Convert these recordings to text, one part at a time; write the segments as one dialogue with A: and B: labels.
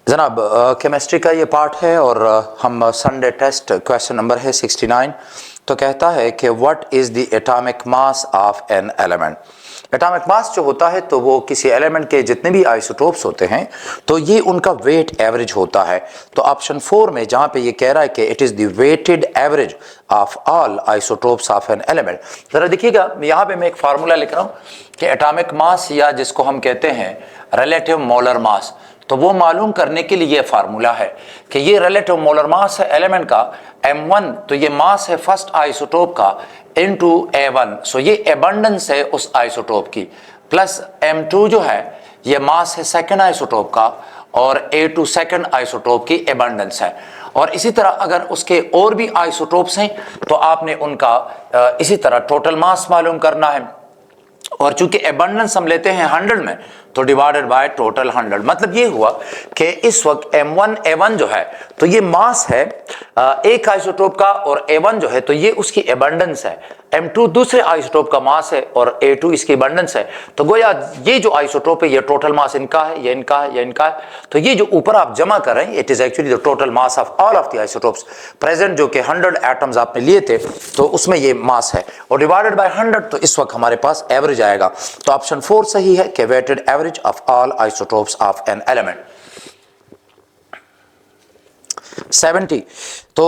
A: जनाब केमिस्ट्री का ये पार्ट है और हम संडे टेस्ट क्वेश्चन नंबर है 69। तो कहता है कि what is the atomic mass of an element. Atomic mass जो होता है तो वो किसी एलिमेंट के जितने भी आइसोटोप्स होते हैं तो ये उनका वेट एवरेज होता है। तो ऑप्शन 4 में जहाँ पे ये कह रहा है कि it is the weighted average of all isotopes of an element. ज़रा देखिएगा यहाँ पे मैं एक फार्मूला लिख रहा हूँ कि एटॉमिक मास या जिसको हम कहते हैं रिलेटिव मोलर मास, तो वो मालूम करने के लिए ये फार्मूला है कि ये रिलेटिव मोलर मास है एलिमेंट का m1, तो ये मास है फर्स्ट आइसोटोप का इनटू a1, सो ये एबंडेंस है उस आइसोटोप की, प्लस m2 जो है ये मास है सेकंड आइसोटोप का और a2 सेकंड आइसोटोप की एबंडेंस है। और इसी तरह अगर उसके और भी आइसोटोप्स हैं तो आपने उनका इसी तरह टोटल मास मालूम करना है। और चूंकि एबंडेंस हम लेते हैं 100 में तो डिवाइडेड बाय टोटल 100, मतलब ये हुआ कि इस वक्त m1 a1 जो है तो ये मास है एक आइसोटोप का और a1 जो है तो ये उसकी एबंडेंस है, m2 दूसरे आइसोटोप का मास है और a2 इसकी एबंडेंस है। तो गोया ये जो आइसोटोप है ये टोटल मास इनका है, ये इनका है, ये इनका है। तो ये जो ऊपर आप जमा कर रहे हैं it is actually the total mass of all of the isotopes present, जो कि 100 एटम्स आपने लिए थे तो उसमें ये मास है और डिवाइडेड बाय 100, तो इस वक्त हमारे पास एवरेज आएगा। तो ऑप्शन 4 सही है कि weighted average of all isotopes of an element. 70. So,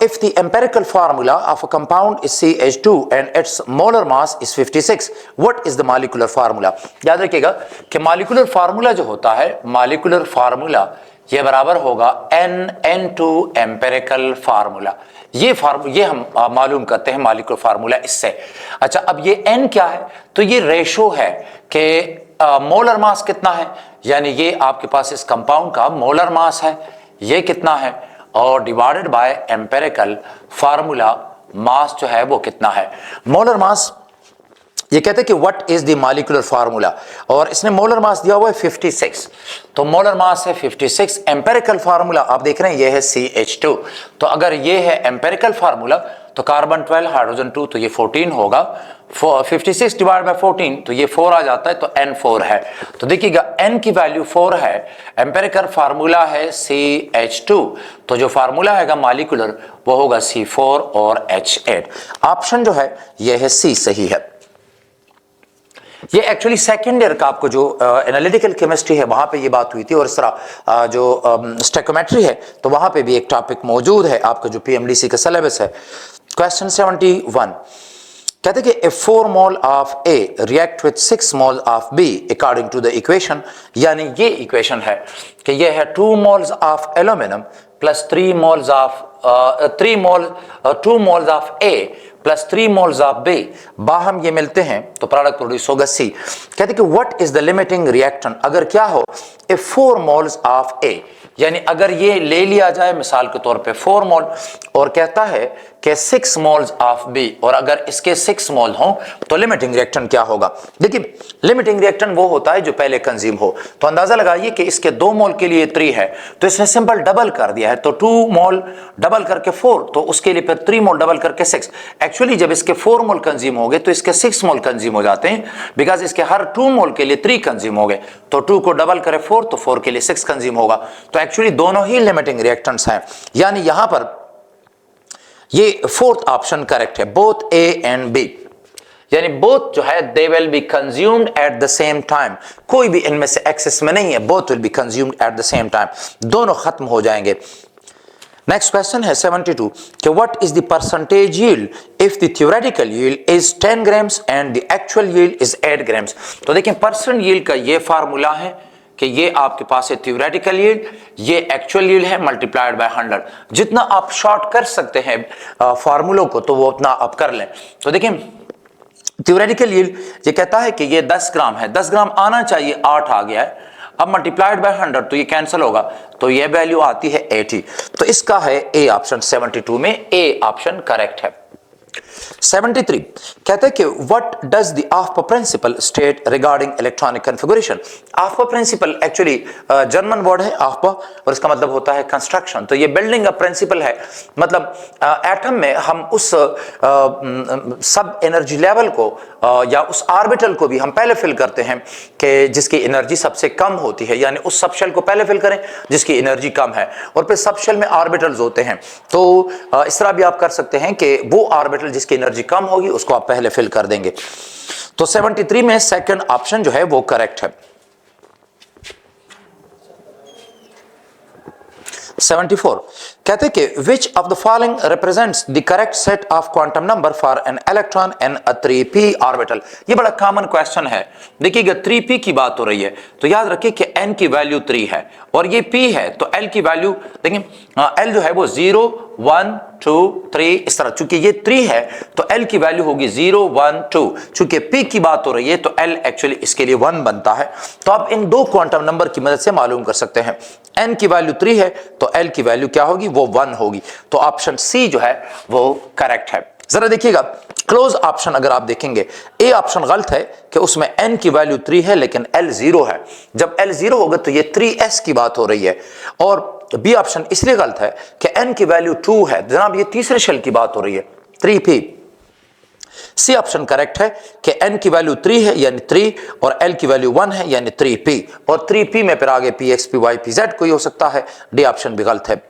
A: if the empirical formula of a compound is CH2 and its molar mass is 56, what is the molecular formula? याद रखिएगा कि molecular formula जो होता है, molecular formula ये बराबर होगा N2 empirical formula। ये हम मालूम करते हैं molecular formula इससे। अच्छा, अब ये N क्या है? तो ये रेशो है कि मोलर मास कितना है, यानी ये आपके पास इस कंपाउंड का मोलर मास है, ये कितना है, और divided by empirical formula mass जो है वो कितना है। मोलर मास ये कहते हैं कि what is the molecular formula, और इसने मोलर मास दिया हुआ है 56, तो मोलर मास है 56। एम्पिरिकल फार्मूला आप देख रहे हैं ये है CH2, तो अगर ये है एम्पिरिकल फार्मूला तो कार्बन 12 हाइड्रोजन 2 तो ये 14 होगा, 56 डिवाइड बाय 14 तो ये 4 आ जाता है, तो N4 है। तो देखिएगा N की वैल्यू 4 है, एम्पिरिकल फार्मूला है CH2, तो जो फार्मूला है मॉलिक्यूलर वो होगा C4 और H8। ऑप्शन जो है ये है C सही है। ये एक्चुअली सेकेंड ईयर का आपको जो एनालिटिकल केमिस्ट्री है वहां पे ये बात हुई थी, और इस तरह जो स्टेकोमेट्री है तो वहां पे भी एक टॉपिक मौजूद है आपका जो PMDC का सिलेबस है। क्वेश्चन 71 कहते हैं कि 4 mole of A react with 6 mole of B according to the equation, यानी ये इक्वेशन है कि ये है 2 moles of aluminium plus 2 moles of A plus 3 moles of B, बाहम ये मिलते हैं तो प्रोडक्ट प्रोड्यूस होगा C। कहते हैं कि what is the limiting reactant अगर क्या हो 4 मोल्स ऑफ A, यानी अगर ये ले लिया जाए मिसाल के तौर पे 4 मोल और कहता है कि 6 मोल्स ऑफ B, और अगर इसके 6 मोल हों तो लिमिटिंग रिएक्टेंट क्या होगा। देखिए लिमिटिंग रिएक्टेंट वो होता है जो पहले कंज्यूम हो, तो अंदाजा लगाइए कि इसके 2 मोल के लिए 3 है तो इसने सिंपल डबल कर दिया है, तो 2 मोल डबल करके 4, तो उसके लिए फिर 3 मोल डबल करके 6। एक्चुअली जब इसके 4 मोल कंज्यूम हो गए तो इसके 6 मोल कंज्यूम हो जाते हैं, बिकॉज इसके हर 2 मोल के लिए 3 कंज्यूम हो गए, तो 2 को डबल करे 4 तो 4 के लिए 6 कंज्यूम होगा। तो एक्चुअली दोनों ही लिमिटिंग रिएक्टेंट्स हैं, यानी यहां पर ये फोर्थ ऑप्शन करेक्ट है, बोथ A एंड B, यानी बोथ जो है they will be consumed at the same time, कोई भी इनमें से एक्सेस में नहीं है, both will be consumed at the same time, दोनों खत्म हो जाएंगे। नेक्स्ट क्वेश्चन है 72 कि what is the percentage yield if the theoretical yield is 10 grams and the actual yield is 8 grams. तो देखिए परसेंट यील्ड का ये फार्मूला है कि ये आपके पास है थ्योरेटिकल यील्ड, ये एक्चुअल यील्ड है मल्टीप्लाइड बाय 100। जितना आप शॉर्ट कर सकते हैं फार्मूलों को तो वो उतना आप कर लें। तो देखिए थ्योरेटिकल यील्ड ये कहता है कि ये 10 ग्राम है, 10 ग्राम आना चाहिए, 8 आ गया है, अब मल्टीप्लाइड बाय 100 तो ये कैंसिल होगा, तो ये वैल्यू आती है 80, तो इसका है ए ऑप्शन 72 में ए ऑप्शन करेक्ट है। 73 कहते हैं कि what does the Aufbau principle state regarding electronic configuration. Aufbau principle actually German word है आफ्पा और इसका मतलब होता है कंस्ट्रक्शन। तो ये बिल्डिंग का प्रिंसिपल है, मतलब एटम में हम उस सब एनर्जी लेवल को या उस ऑर्बिटल को भी हम पहले फिल करते हैं कि जिसकी एनर्जी सबसे कम होती है, यानी उस सब शेल को पहले फिल करें जिसकी एनर्जी कम है, और फिर सब शेल में ऑर्बिटल्स होते हैं। तो इस तरह भी आप कर सकते हैं कि वो ऑर्बिटल जिसकी एनर्जी कम होगी उसको आप पहले फिल कर देंगे। तो 73 में सेकंड ऑप्शन जो है वो करेक्ट है। 74 कहते हैं कि which of the following represents the correct set of quantum number for an electron in a 3p orbital. ये बड़ा कॉमन क्वेश्चन है। देखिएगा 3p की बात हो रही है तो याद रखिए कि n की वैल्यू 3 है और ये p है, तो l की वैल्यू देखिए l जो है वो 0 1 2 3 इस तरह, चूंकि ये 3 है तो l की वैल्यू होगी 0 1 2। चूंकि p की बात हो रही है तो l एक्चुअली इसके लिए 1 बनता है। तो आप इन दो क्वांटम नंबर की मदद से मालूम कर सकते हैं। n की वैल्यू 3 है तो l की वैल्यू क्या होगी, वो 1 होगी। तो ऑप्शन सी जो है वो करेक्ट है। जरा देखिएगा क्लोज ऑप्शन अगर आप देखेंगे, ए ऑप्शन गलत है कि उसमें n की वैल्यू 3 है लेकिन l 0 है। जब l 0 होगा तो ये 3s की बात हो रही है। और बी ऑप्शन इसलिए गलत है कि n की वैल्यू 2 है, जनाब ये तीसरे शेल की बात हो रही है 3p। सी ऑप्शन करेक्ट है कि n की वैल्यू 3 है यानी 3 और l की वैल्यू 1 है यानी 3p, और 3p में फिर आगे px py pz कोई हो सकता है। डी ऑप्शन भी गलत है।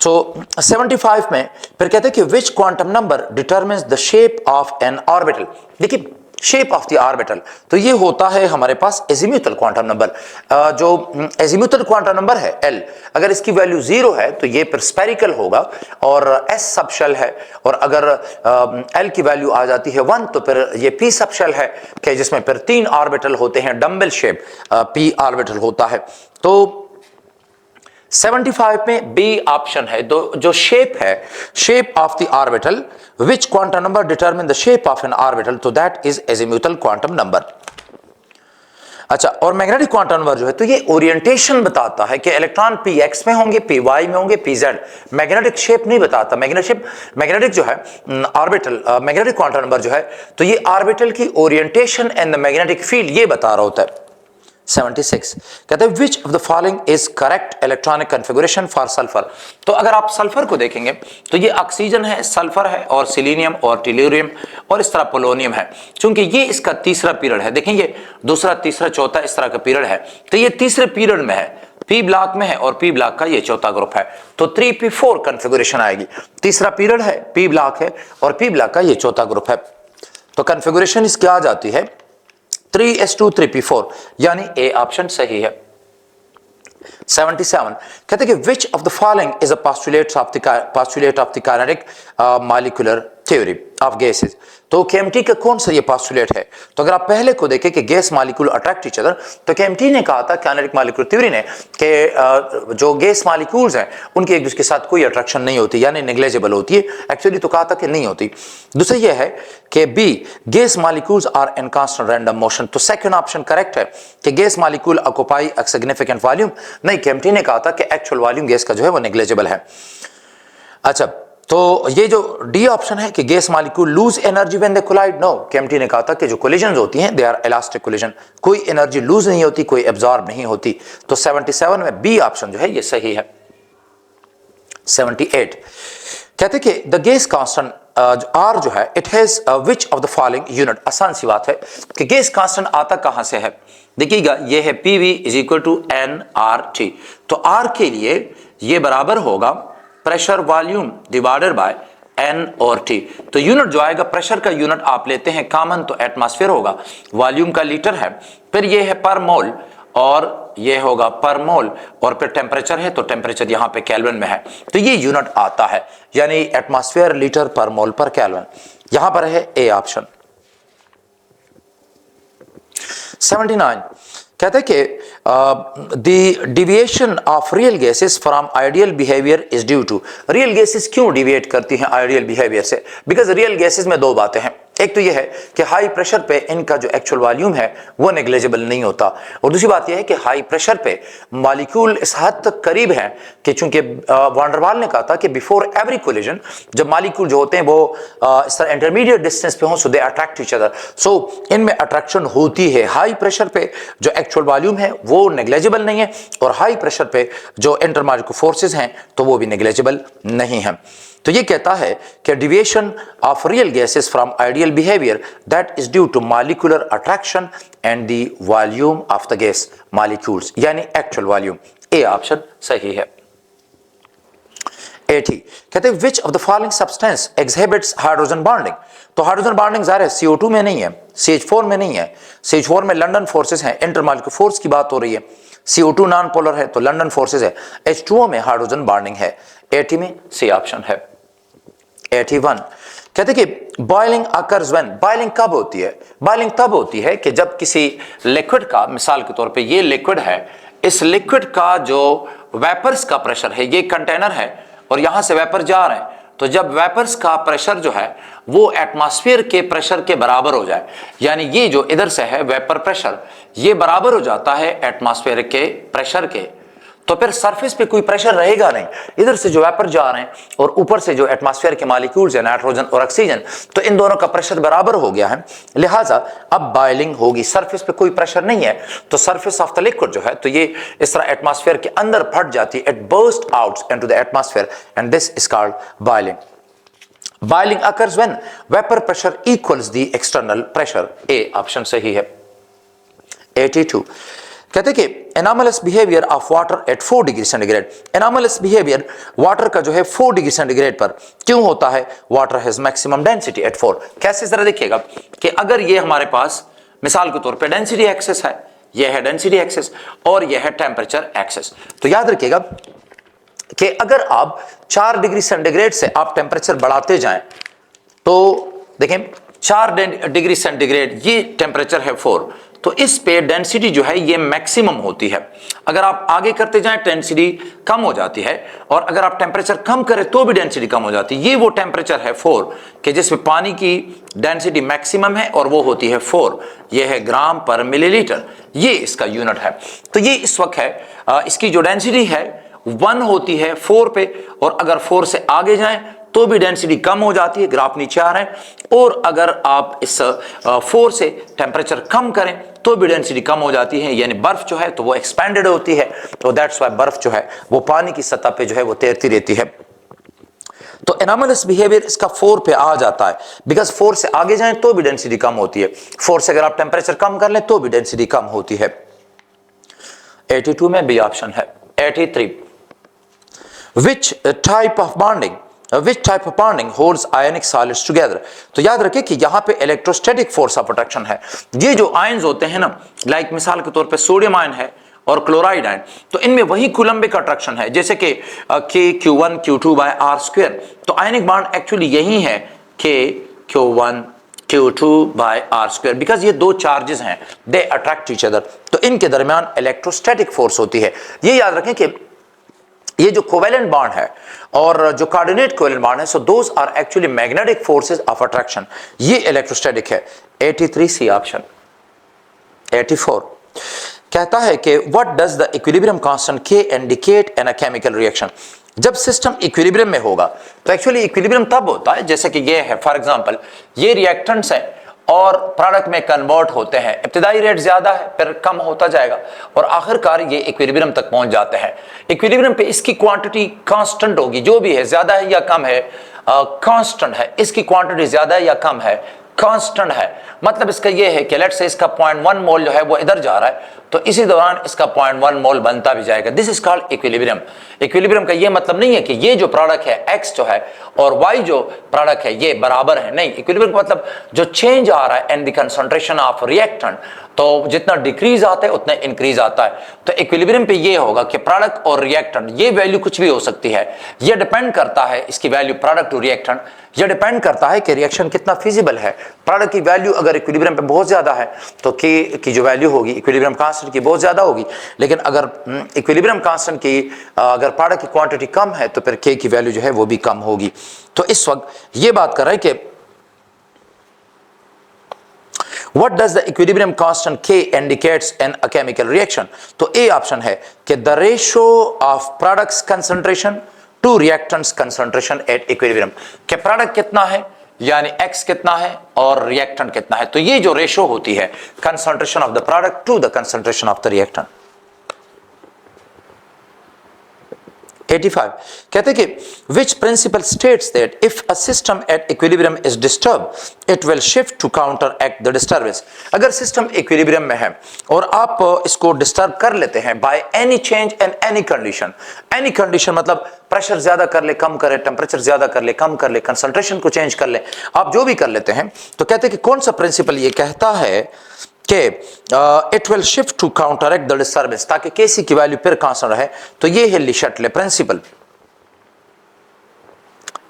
A: तो 75 में फिर कहते हैं कि which quantum number determines the shape of an orbital. देखिए शेप ऑफ द ऑर्बिटल तो ये होता है हमारे पास एजीम्यूथल क्वांटम नंबर। जो एजीम्यूथल क्वांटम नंबर है l, अगर इसकी वैल्यू 0 है तो ये फिर स्फेरिकल होगा और s सब शेल है, और अगर l की वैल्यू आ जाती है 1 तो फिर ये p सब शेल है कि जिसमें फिर 3 ऑर्बिटल होते हैं, डम्बल शेप p ऑर्बिटल होता है। तो 75 में बी ऑप्शन है, जो शेप है, shape of the orbital, which quantum number determine the shape of an orbital, तो that is azimuthal quantum number. अच्छा, और मैग्नेटिक क्वांटम नंबर जो है तो ये ओरिएंटेशन बताता है कि इलेक्ट्रॉन px में होंगे, py में होंगे, pz। मैग्नेटिक शेप नहीं बताता। मैग्नेटिक जो है ऑर्बिटल, मैग्नेटिक क्वांटम नंबर जो है तो ये ऑर्बिटल की orientation and the magnetic field ये बता रहा होता है। 76 कहते हैं which of the following is correct electronic configuration for sulphur. तो अगर आप सल्फर को देखेंगे तो ये ऑक्सीजन है, सल्फर है और सिलीनियम और टेल्यूरियम और इस तरह पोलोनियम है। क्योंकि ये इसका तीसरा पीरियड है, देखेंगे दूसरा तीसरा चौथा इस तरह का पीरियड है, तो ये तीसरे पीरियड में है, पी ब्लॉक में है और पी ब्लॉक का ये चौथा ग्रुप है। तो 3p4 कॉन्फ़िगरेशन आएगी। तीसरा पीरियड है, पी ब्लॉक है और पी ब्लॉक का ये चौथा ग्रुप है। तो कॉन्फ़िगरेशन इसकी आ जाती है 3s2 3p4, यानी ए ऑप्शन सही है। 77 कहते हैं कि which of the following is a postulate of the kinetic molecular theory of gases. तो केएमटी का कौन सा ये पोस्टुलेट है? तो अगर आप पहले को देखें कि gas molecule attract each other, तो केएमटी ने कहा था, काइनेटिक मॉलिक्यूलर थ्योरी ने, कि जो गैस मॉलिक्यूल्स हैं उनकी एक दूसरे के साथ कोई अट्रैक्शन नहीं होती, यानी नेग्लिजिबल होती है। एक्चुअली तो कहा था कि नहीं होती। दूसरा ये है कि B gas molecules are in constant random motion. तो सेकंड ऑप्शन करेक्ट है कि gas molecule occupy a significant volume. नहीं, केएमटी ने कहा था कि एक्चुअल वॉल्यूम गैस का जो है वो नेग्लिजिबल है। अच्छा, तो ये जो डी ऑप्शन है कि gas molecule lose energy when they collide, no, KMT ने कहा था कि जो कोलिजन होती हैं दे आर इलास्टिक कोलिजन, कोई एनर्जी लूज नहीं होती, कोई एब्जॉर्ब नहीं होती। तो 77 में बी ऑप्शन जो है ये सही है। 78 कहते कि द गैस कांस्टेंट आर जो है it has which of the following unit. आसान सी बात है कि गैस कांस्टेंट आता कहां से है। देखिएगा ये है PV is equal to nRT। तो आर के लिए ये बराबर होगा pressure volume divided by N और T। तो यूनिट जो आएगा, प्रेशर का यूनिट आप लेते हैं कॉमन तो एटमॉस्फेयर होगा, वॉल्यूम का लीटर है, फिर ये है पर मोल और ये होगा पर मोल, और फिर टेम्परेचर है तो टेम्परेचर यहां पे केल्विन में है, तो ये यूनिट आता है, यानी एटमॉस्फेयर लीटर पर मोल पर केल्विन। यहां पर है ए ऑप्शन। 79 कहते हैं कि the deviation of real gases from ideal behaviour is due to. Real gases क्यों डिविएट करती हैं आइडियल बिहेवियर से? बिकॉज रियल गैसेस में दो बातें हैं। एक तो ये है कि हाई प्रेशर पे इनका जो एक्चुअल वॉल्यूम है वो नेग्लिजिबल नहीं होता, और दूसरी बात यह है कि हाई प्रेशर पे मॉलिक्यूल इस हद तक करीब हैं कि चूंकि वान डेर वाल ने कहा था कि बिफोर एवरी कोलिजन जब मॉलिक्यूल जो होते हैं वो इस तरह इंटरमीडिएट डिस्टेंस पे हों सो दे अट्रैक्ट ईच अदर, सो इनमें अट्रैक्शन होती है। हाई प्रेशर पे जो एक्चुअल वॉल्यूम है वो नेग्लिजिबल नहीं है, और हाई प्रेशर पे जो इंटरमॉलिक्यूलर फोर्सेस हैं तो वो भी नेग्लिजिबल नहीं है। तो ये कहता है कि deviation of real gases from ideal behaviour that is due to molecular attraction and the volume of the gas molecules, यानी एक्चुअल वॉल्यूम। ए ऑप्शन सही है। 80 कहते हैं which of the following substance exhibits hydrogen bonding. तो hydrogen bonding ज़ाहिर है CO2 में नहीं है, CH4 में नहीं है। CH4 में लंदन फोर्सेस हैं, इंटरमॉलिक्यूलर फोर्स की बात हो रही है। CO2 नॉन पोलर है तो लंदन फोर्सेस है। H2O में हाइड्रोजन बॉन्डिंग है। 80 में सी ऑप्शन है। 81 कहते कि बॉइलिंग अकर्स व्हेन, बॉइलिंग कब होती है? बॉइलिंग तब होती है कि जब किसी लिक्विड का, मिसाल के तौर पे ये लिक्विड है, इस लिक्विड का जो वेपर्स का प्रेशर है, ये कंटेनर है और यहां से वेपर जा रहे हैं, तो जब वेपर्स का प्रेशर जो है वो एटमॉस्फेयर के प्रेशर के बराबर हो जाए, यानी ये जो इधर से है वेपर प्रेशर ये बराबर हो जाता है एटमॉस्फेयर के प्रेशर के, तो फिर सरफेस पे कोई प्रेशर रहेगा नहीं। इधर से जो वेपर जा रहे हैं और ऊपर से जो एटमॉस्फेयर के मॉलिक्यूल्स हैं नाइट्रोजन और ऑक्सीजन, तो इन दोनों का प्रेशर बराबर हो गया है, लिहाजा अब बॉइलिंग होगी। सरफेस पे कोई प्रेशर नहीं है तो सरफेस ऑफ द लिक्विड जो है तो ये इस तरह एटमॉस्फेयर के अंदर फट जाती है, it burst out into the atmosphere and this is called boiling. Boiling occurs when vapour pressure equals the external pressure. A option सही है। 82 कहते कि anomalous behaviour of water at 4 degree centigrade. Anomalous behaviour water का जो है 4 degree centigrade पर क्यों होता है? Water has maximum density at 4। कैसे? जरा देखिएगा कि अगर ये हमारे पास मिसाल के तौर पे डेंसिटी एक्सेस है, ये है डेंसिटी एक्सेस और ये है टेम्परेचर एक्सेस, तो याद रखिएगा कि अगर आप 4 डिग्री सेंटीग्रेड से आप टेम्परेचर बढ़ाते जाएं तो देखें 4 डिग्री सेंटीग्रेड ये टेम्परेचर है 4, तो इस पे डेंसिटी जो है ये मैक्सिमम होती है। अगर आप आगे करते जाएं डेंसिटी कम हो जाती है, और अगर आप टेम्परेचर कम करें तो भी डेंसिटी कम हो जाती है। ये वो टेम्परेचर है 4 कि जिसमें पानी की डेंसिटी मैक्सिमम है और वो होती है 4, ये है ग्राम पर मिलीलीटर, ये इसका यूनिट है। तो ये इस वक्त है इसकी जो डेंसिटी है 1 होती है 4 पे, और अगर 4 से आगे जाएं तो भी डेंसिटी कम हो जाती है, ग्राफ नीचे आ रहे हैं, और अगर आप इस 4 से टेम्परेचर कम करें तो भी डेंसिटी कम हो जाती है, यानी बर्फ जो है तो वो एक्सपेंडेड होती है, तो दैट्स व्हाई बर्फ जो है वो पानी की सतह पे जो है वो तैरती रहती है। तो एनामलस बिहेवियर इसका 4 पे आ जाता है, बिकॉज 4 से आगे जाएं तो भी डेंसिटी कम होती है, 4 से अगर आप टेम्परेचर कम कर लें तो भी डेंसिटी कम होती है। 82 में बी ऑप्शन है। 83 which type of bonding holds ionic solids together। तो याद रखें कि यहां पे इलेक्ट्रोस्टैटिक फोर्स ऑफ अट्रैक्शन है। ये जो आयंस होते हैं ना, लाइक मिसाल के तौर पे सोडियम आयन है और क्लोराइड आयन, तो इनमें वही कूलम्बिक अट्रैक्शन है, जैसे कि K Q2 by R²। तो आयनिक बॉन्ड एक्चुअली यही है K Q1 Q2 by R², because ये दो चार्जेस हैं, दे अट्रैक्ट ईच अदर, तो इनके दरमियान इलेक्ट्रोस्टैटिक फोर्स होती है। ये याद रखें कि ये जो कोवेलेंट बॉन्ड है और जो कोऑर्डिनेट कोवेलेंट बॉन्ड है, so those are actually magnetic forces of attraction, ये इलेक्ट्रोस्टैटिक है। 83 सी ऑप्शन। 84 कहता है कि what does the equilibrium constant K indicate in a chemical reaction. जब सिस्टम इक्विलिब्रियम में होगा तो एक्चुअली इक्विलिब्रियम तब होता है जैसे कि ये है, फॉर एग्जांपल ये रिएक्टेंट्स है और प्रोडक्ट में कन्वर्ट होते हैं, इब्तिदाई रेट ज्यादा है फिर कम होता जाएगा और आखिरकार ये इक्विलिब्रियम तक पहुंच जाते हैं। इक्विलिब्रियम पे इसकी क्वांटिटी कांस्टेंट होगी, जो भी है ज्यादा है या कम है कांस्टेंट है, इसकी क्वांटिटी ज्यादा है या कम है कांस्टेंट है। मतलब इसका ये है कि लेट्स से इसका 0.1 मोल जो है वो इधर जा रहा है तो इसी दौरान इसका 0.1 मोल बनता भी जाएगा। This is called equilibrium. Equilibrium का ये मतलब नहीं है कि ये जो प्रोडक्ट है x जो है और y जो प्रोडक्ट है ये बराबर है, नहीं। इक्विलिब्रियम का मतलब जो चेंज आ रहा है in the concentration of reactant, तो जितना डिक्रीज आता है उतना इंक्रीज आता है। तो इक्विलिब्रियम पे ये होगा कि प्रोडक्ट और रिएक्टेंट ये वैल्यू कुछ भी हो सकती है, ये डिपेंड करता है इसकी वैल्यू प्रोडक्ट टू रिएक्टेंट, ये डिपेंड करता है कि रिएक्शन कितना फिजिबल है। प्रोडक्ट की वैल्यू अगर इक्विलिब्रियम पे बहुत ज्यादा है तो K की जो वैल्यू होगी इक्विलिब्रियम कांस्टेंट की बहुत ज्यादा होगी, लेकिन अगर इक्विलिब्रियम कांस्टेंट की अगर प्रोडक्ट की क्वांटिटी कम है तो फिर K की वैल्यू जो है वो भी कम होगी। तो इस वक्त ये बात कर रहे हैं कि what does the equilibrium constant K indicates in a chemical reaction? तो ए ऑप्शन है कि the ratio of products concentration to reactants concentration at equilibrium, कि प्रोडक्ट कितना है यानी X कितना है और रिएक्टेंट कितना है, तो ये जो रेशियो होती है concentration of the product to the concentration of the reactant. 85 कहते कि which principle states that if a system at equilibrium is disturbed it will shift to counteract the disturbance। अगर सिस्टम इक्विलिब्रियम में है और आप इसको डिस्टर्ब कर लेते हैं by any change in any condition, any condition मतलब प्रेशर ज्यादा कर ले कम करे, टेम्परेचर ज्यादा कर ले कम कर ले, कंसंट्रेशन को चेंज कर ले, आप जो भी कर लेते हैं, तो कहते हैं कि कौन सा प्रिंसिपल ये कहता है कि it will shift to counteract the disturbance, ताकि केसी की वैल्यू फिर कांस्टेंट रहे, तो ये है ली शटले प्रिंसिपल।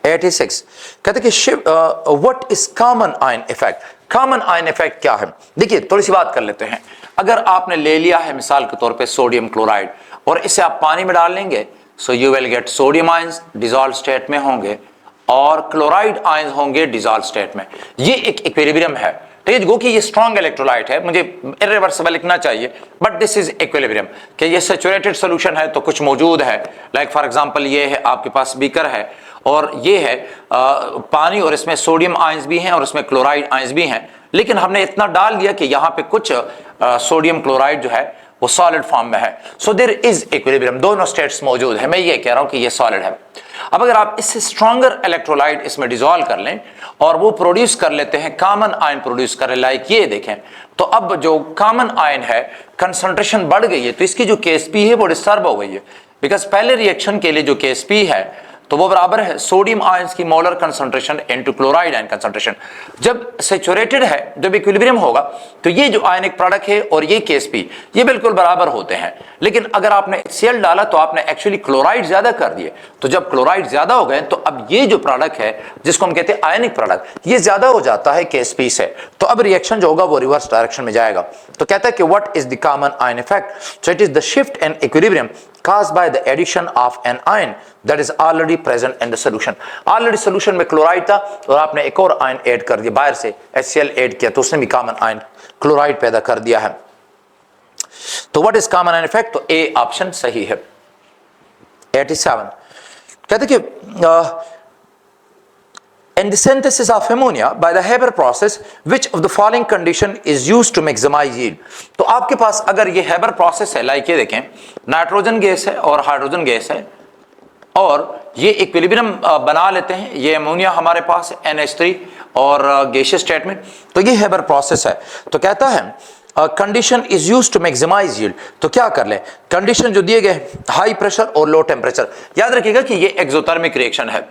A: 86 कहते कि what is common ion effect? Common ion effect क्या है? देखिए थोड़ी सी बात कर लेते हैं। अगर आपने ले लिया है मिसाल के तौर पे सोडियम क्लोराइड और इसे आप पानी में डाल लेंगे, so you will get sodium ions dissolve state में होंगे और क्लोराइड आयंस होंगे डिसॉल्व स्टेट में। ये एक इक्विलिब्रियम है, तेज गो कि ये स्ट्रॉन्ग इलेक्ट्रोलाइट है, मुझे इरिवर्सिबल लिखना चाहिए बट दिस इज इक्विलिब्रियम, कि ये सैचुरेटेड सॉल्यूशन है तो कुछ मौजूद है, लाइक फॉर एग्जांपल ये है आपके पास बीकर है और ये है पानी और इसमें सोडियम आयंस भी हैं और इसमें क्लोराइड आयंस भी हैं, लेकिन हमने इतना डाल दिया कि यहाँ पे कुछ सोडियम क्लोराइड जो है वो सॉलिड फॉर्म में है, सो देयर इज इक्विलिब्रियम, दोनों स्टेट्स मौजूद है। मैं ये कह रहा हूं कि ये सॉलिड है। अब अगर आप इससे स्ट्रॉन्गर इलेक्ट्रोलाइट इसमें डिसॉल्व कर लें और वो प्रोड्यूस कर लेते हैं कॉमन आयन प्रोड्यूस करें, लाइक ये देखें, तो अब जो कॉमन आयन है कंसंट्रेशन बढ़ गई है तो इसकी जो KSP है वो डिस्टर्ब हो गई है, बिकॉज पहले रिएक्शन के लिए जो KSP है तो वो बराबर है सोडियम आयंस की molar concentration into chloride ion concentration. जब सैचुरेटेड है, जब इक्विलिब्रियम होगा तो ये जो आयनिक प्रोडक्ट है और ये KSP ये बिल्कुल बराबर होते हैं, लेकिन अगर आपने HCl डाला तो आपने एक्चुअली क्लोराइड ज्यादा कर दिए, तो जब क्लोराइड ज्यादा हो गए तो अब ये जो प्रोडक्ट है जिसको हम कहते हैं आयनिक प्रोडक्ट ये ज्यादा हो जाता है KSP से, तो अब रिएक्शन जो होगा वो रिवर्स डायरेक्शन में जाएगा। तो कहता है कि what is the common ion effect? So it is the shift in equilibrium caused by the addition of an ion that is already present in the solution। Already solution में chloride था और आपने एक और आयन ऐड कर दिया, बाहर से HCl ऐड किया तो उसने भी कॉमन आयन क्लोराइड पैदा कर दिया है। तो what is common ion effect? तो ए ऑप्शन सही है। 87 कहते कि in the synthesis of ammonia by the Haber process which of the following condition is used to maximize yield? तो आपके पास अगर ये Haber process है, लाइक ये देखें नाइट्रोजन गैस है और हाइड्रोजन गैस है और ये इक्विलिब्रियम बना लेते हैं, ये अमोनिया हमारे पास है NH3 और गैसियस स्टेट में, तो ये Haber process है। तो कहता है condition is use to maximise yield, तो क्या कर ले कंडीशन जो दिए गए हाई प्रेशर और लो टेम्परेचर, याद रखिएगा कि ये एक्सोथर्मिक रिएक्शन है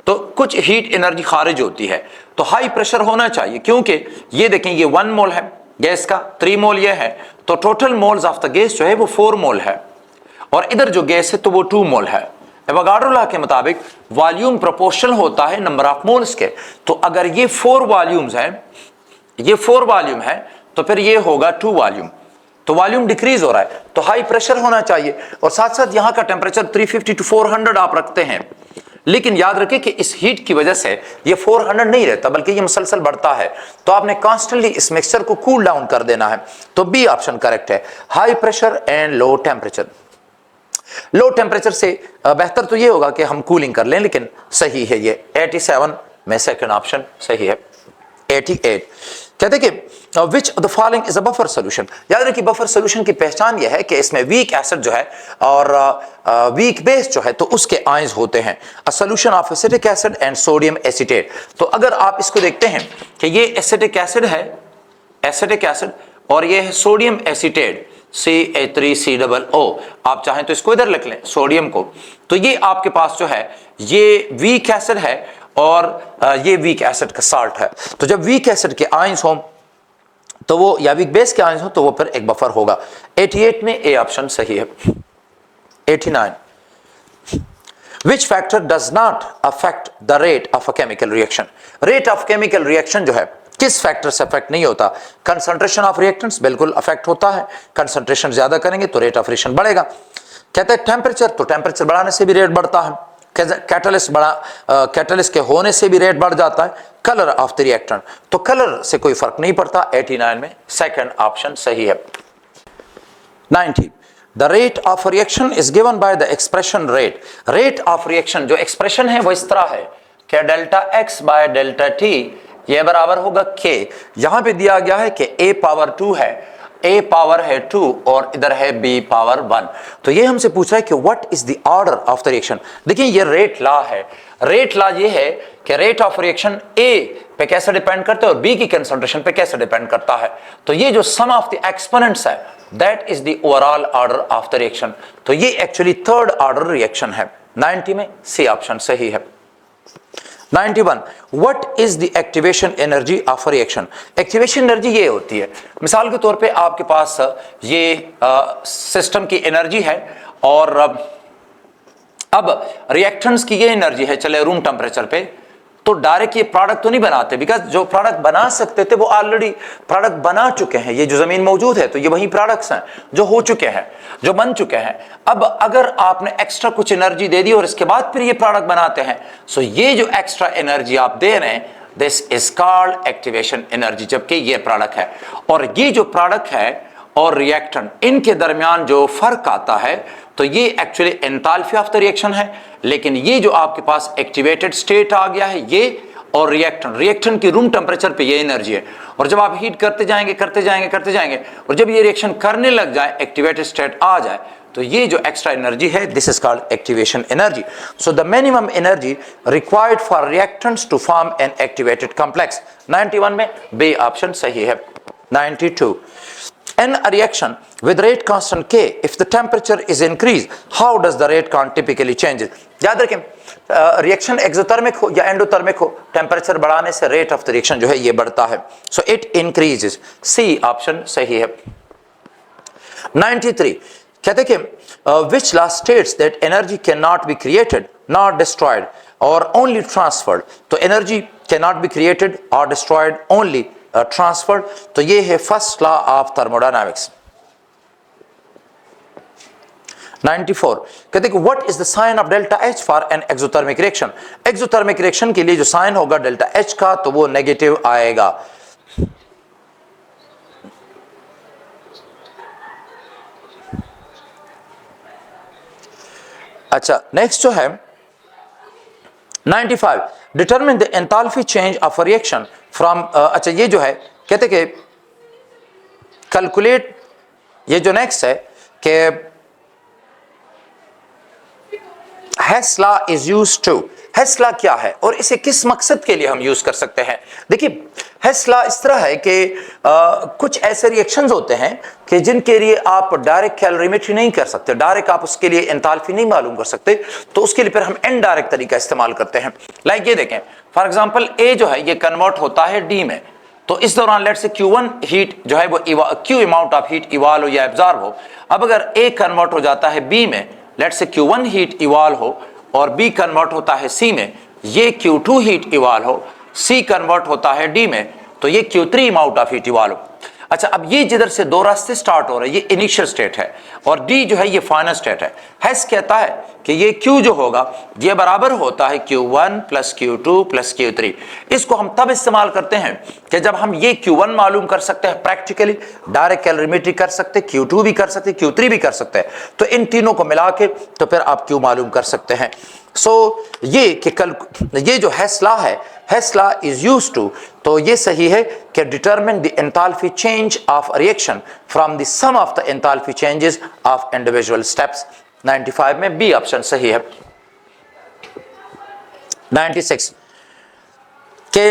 A: तो कुछ हीट एनर्जी खारिज होती है, तो हाई प्रेशर होना चाहिए, क्योंकि ये देखें ये 1 मोल है गैस का, 3 मोल ये है, तो total moles of the gas जो है वो 4 मोल है और इधर जो गैस है तो वो 2 मोल है। एवोगाड्रो लॉ के मुताबिक वॉल्यूम प्रोपोर्शनल होता है नंबर ऑफ मोल्स के, तो अगर ये 4 वॉल्यूम्स हैं, ये 4 वॉल्यूम है तो फिर ये होगा 2 वॉल्यूम, तो वॉल्यूम डिक्रीज हो रहा है तो हाई प्रेशर होना चाहिए और साथ साथ यहाँ का टेम्परेचर 350 to 400 आप रखते हैं, लेकिन याद रखें कि इस हीट की वजह से ये 400 नहीं रहता बल्कि ये मुसलसल बढ़ता है, तो आपने कॉन्स्टेंटली इस मिक्सचर को कूल डाउन कर देना है। तो बी ऑप्शन करेक्ट है, high pressure and low temperature. Low temperature से बेहतर तो ये होगा कि हम कूलिंग कर लें, लेकिन सही है ये 87 में सेकंड ऑप्शन सही है। 88 कहते कि which the following is a buffer solution. याद रखिए बफर सोल्यूशन की पहचान यह है कि इसमें वीक एसिड जो है और वीक बेस जो है तो उसके आयंस होते हैं, a solution of acetic acid and sodium acetate. तो अगर आप इसको देखते हैं कि ये एसिटिक एसिड है, एसिटिक एसिड, और ये है सोडियम एसीटेट CH3COO, आप चाहें तो इसको इधर लिख लें सोडियम को, तो ये आपके पास जो है ये वीक एसिड है और ये वीक एसिड का साल्ट है। तो जब वीक एसिड के आयंस हो तो वो या वीक बेस के आयंस हो तो वो फिर एक बफर होगा। 88 में ए ऑप्शन सही है। 89 Which factor does not affect the rate of a chemical reaction? Rate of chemical reaction जो है किस फैक्टर से अफेक्ट नहीं होता? कंसंट्रेशन ऑफ रिएक्टेंट्स बिल्कुल अफेक्ट होता है, कंसंट्रेशन ज्यादा करेंगे तो रेट ऑफ रिएक्शन बढ़ेगा। कहते हैं टेम्परेचर, तो टेम्परेचर बढ़ाने से भी रेट बढ़ता है। कैटलिस्ट बड़ा कैटलिस्ट के होने से भी रेट बढ़ जाता है, कलर ऑफ द रिएक्टेंट, तो कलर से कोई फर्क नहीं पड़ता। 89 में सेकंड ऑप्शन सही है। 90 the rate of reaction is given by the expression rate. Rate of reaction जो एक्सप्रेशन है वो इस तरह है कि delta x by delta T ये बराबर होगा के। यहां पे दिया गया है कि a पावर 2 है, a पावर है 2 और इधर है b पावर 1। तो ये हमसे पूछा है कि what is the order of the reaction. देखिए ये रेट लॉ है। रेट लॉ ये है कि रेट ऑफ रिएक्शन a पे कैसे डिपेंड करता है और b की कंसंट्रेशन पे कैसे डिपेंड करता है। तो ये जो सम ऑफ द एक्सपोनेंट्स है that is the overall order of the reaction. तो ये एक्चुअली थर्ड ऑर्डर रिएक्शन है। 90 में सी ऑप्शन सही है। 91 what is the activation energy of a reaction. Activation energy ये होती है, मिसाल के तौर पे आपके पास ये सिस्टम की एनर्जी है और अब रिएक्टेंट्स की ये एनर्जी है चले रूम टेम्परेचर पे, तो डायरेक्ट ये प्रोडक्ट तो नहीं बनाते, बिकॉज जो प्रोडक्ट बना सकते थे वो ऑलरेडी प्रोडक्ट बना चुके हैं। ये जो जमीन मौजूद है तो ये वही प्रोडक्ट्स हैं जो हो चुके हैं, जो बन चुके हैं। अब अगर आपने एक्स्ट्रा कुछ एनर्जी दे दी और इसके बाद फिर ये प्रोडक्ट बनाते हैं, सो ये जो एक्स्ट्रा एनर्जी आप दे रहे हैं this is called activation energy, जबकि ये प्रोडक्ट है। और ये जो प्रोडक्ट है और रिएक्टेंट इनके दरमियान जो फर्क आता है तो ये actually enthalpy of the reaction है। लेकिन ये जो आपके पास एक्टिवेटेड स्टेट आ गया है ये और रिएक्टेंट की रूम टेम्परेचर पे ये एनर्जी है। और जब आप हीट करते जाएंगे और जब ये रिएक्शन करने लग जाए एक्टिवेटेड स्टेट आ जाए तो ये जो एक्स्ट्रा एनर्जी है this is called activation energy. So the minimum energy required for reactants to form an activated complex. 91 में बी ऑप्शन सही है। 92 in a reaction with rate constant K, if the temperature is increased, how does the rate constant typically changes? याद रखें reaction exothermic हो या endothermic हो, temperature बढ़ाने से रेट ऑफ द रिएक्शन जो है ये बढ़ता है। So it increases, C option सही है। 93 कहते कि which law states that energy cannot be created not destroyed or only transferred। तो energy cannot be created or destroyed only transferred, तो ये है फर्स्ट लॉ ऑफ थर्मोडायनामिक्स। 94 कहते हैं what is the sign of delta H for an exothermic reaction. Exothermic reaction के लिए जो sign होगा डेल्टा एच का तो वो नेगेटिव आएगा। अच्छा नेक्स्ट जो है 95 determine the enthalpy change of a reaction from. अच्छा ये जो है कहते कि कैलकुलेट, ये जो नेक्स्ट है कि Hess law is used to. Hess law क्या है और इसे किस मकसद के लिए हम यूज कर सकते हैं। देखिए हेस लॉ इस तरह है कि कुछ ऐसे रिएक्शंस होते हैं कि जिनके लिए आप डायरेक्ट कैलोरीमेट्री नहीं कर सकते, डायरेक्ट आप उसके लिए एंथैल्पी नहीं मालूम कर सकते, तो उसके लिए फिर हम इनडायरेक्ट तरीका इस्तेमाल करते हैं। लाइक ये देखें फॉर एग्जांपल ए जो है ये कन्वर्ट होता है डी में, तो इस दौरान लेट से Q1 हीट जो है वो Q amount of heat evolve हो या एब्जॉर्ब हो। अब अगर ए कन्वर्ट हो जाता है बी में, लेट से Q1 हीट इवॉल्व हो और बी कन्वर्ट होता है सी में, ये Q2 हीट इवॉल्व हो, सी कन्वर्ट होता है डी में, तो ये Q3 amount of heat evolve हो। अच्छा अब ये जिधर से दो रास्ते स्टार्ट हो रहे हैं ये इनिशियल स्टेट है और डी जो है ये फाइनल स्टेट है। हेस कहता है कि ये Q जो होगा ये बराबर होता है Q1 plus Q2 plus Q3। इसको हम तब इस्तेमाल करते हैं कि जब हम ये Q1 मालूम कर सकते हैं प्रैक्टिकली, डायरेक्ट कैलोरीमेट्री कर सकते, Q2 भी कर सकते, Q3 भी कर सकते हैं, तो इन तीनों को मिला के तो फिर आप Q मालूम कर सकते हैं। सो ये कि कल ये जो हेस लॉ है, Hess law is used to, तो ये सही है कि determine the enthalpy change of reaction from the sum of the enthalpy changes of individual steps. 95 में बी ऑप्शन सही है। 96 के